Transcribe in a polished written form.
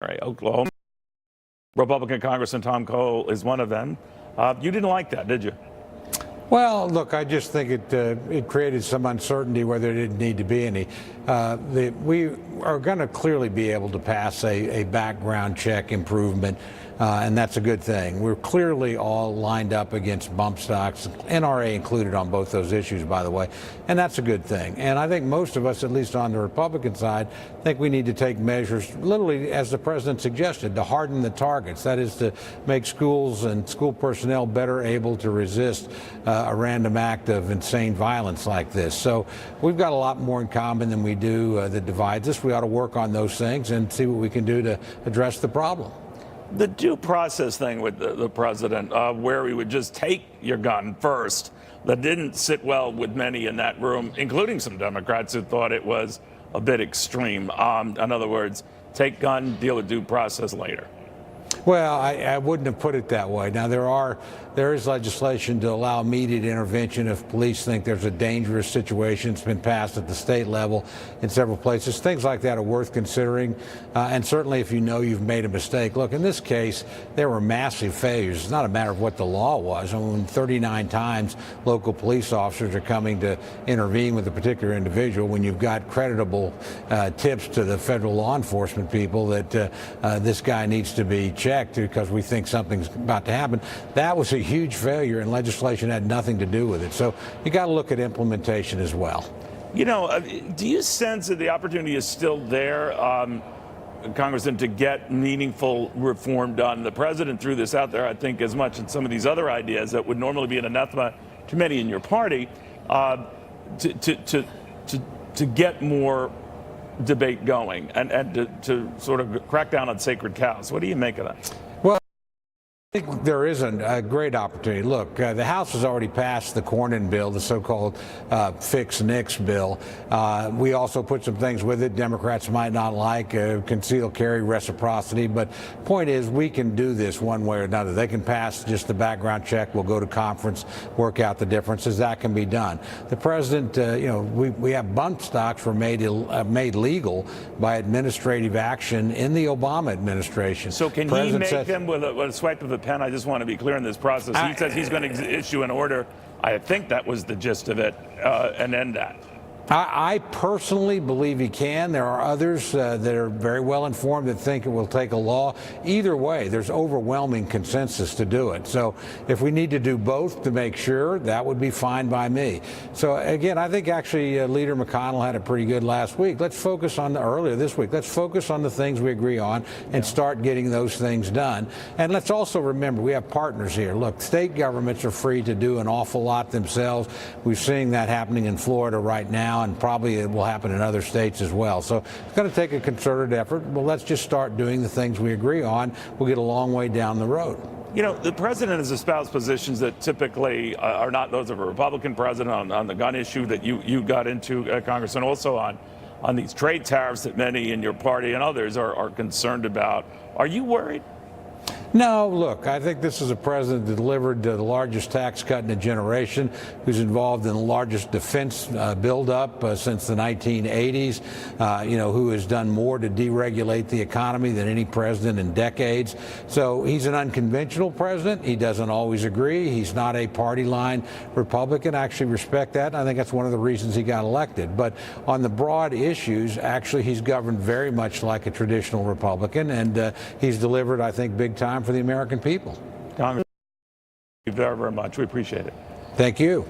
Oklahoma. Republican Congressman Tom Cole is one of them. You didn't like that, did you? Well, look, I just think it created some uncertainty where there didn't need to be any. We are going to clearly be able to pass a background check improvement, and that's a good thing. We're clearly all lined up against bump stocks, NRA included on both those issues, by the way, and that's a good thing. And I think most of us, at least on the Republican side, think we need to take measures, literally, as the president suggested, to harden the targets. That is to make schools and school personnel better able to resist a random act of insane violence like this. So we've got a lot more in common than we do that divides us. We ought to work on those things and see what we can do to address the problem. The due process thing with the president, where he would just take your gun first, that didn't sit well with many in that room, including some Democrats who thought it was a bit extreme. In other words, take gun, deal with due process later. Well, I wouldn't have put it that way. Now, there is legislation to allow immediate intervention if police think there's a dangerous situation. It's been passed at the state level in several places. Things like that are worth considering, and certainly if you know you've made a mistake. Look, in this case, there were massive failures. It's not a matter of what the law was. I mean, 39 times local police officers are coming to intervene with a particular individual when you've got creditable tips to the federal law enforcement people that this guy needs to be checked because we think something's about to happen. That was a huge failure, and legislation had nothing to do with it. So you got to look at implementation as well. You know, do you sense that the opportunity is still there, Congressman, to get meaningful reform done? The president threw this out there, I think, as much as some of these other ideas that would normally be an anathema to many in your party, to get more debate going and to sort of crack down on sacred cows. What do you make of that? Well, I think there is a great opportunity. Look, the House has already passed the Cornyn bill, the so-called Fix Nix bill. We also put some things with it Democrats might not like, concealed carry, reciprocity. But point is, we can do this one way or another. They can pass just the background check. We'll go to conference, work out the differences. That can be done. The president, we have bump stocks were made legal by administrative action in the Obama administration. So can he make them with a swipe of a pen? I just want to be clear in this process. He says he's going to issue an order. I think that was the gist of it, and end that. I personally believe he can. There are others that are very well informed that think it will take a law. Either way, there's overwhelming consensus to do it. So if we need to do both to make sure, that would be fine by me. So again, I think actually Leader McConnell had it pretty good last week. Let's focus on earlier this week. Let's focus on the things we agree on and start getting those things done. And let's also remember we have partners here. Look, state governments are free to do an awful lot themselves. We're seeing that happening in Florida right now, and probably it will happen in other states as well. So it's going to take a concerted effort. Well, let's just start doing the things we agree on. We'll get a long way down the road. You know, the president has espoused positions that typically are not those of a Republican president on the gun issue that you got into, Congressman, also on these trade tariffs that many in your party and others are concerned about. Are you worried? No, look, I think this is a president that delivered the largest tax cut in a generation, who's involved in the largest defense buildup since the 1980s, who has done more to deregulate the economy than any president in decades. So he's an unconventional president. He doesn't always agree. He's not a party line Republican. I actually respect that. I think that's one of the reasons he got elected. But on the broad issues, actually, he's governed very much like a traditional Republican, and he's delivered, I think, big time for the American people. Congressman, thank you very, very much. We appreciate it. Thank you.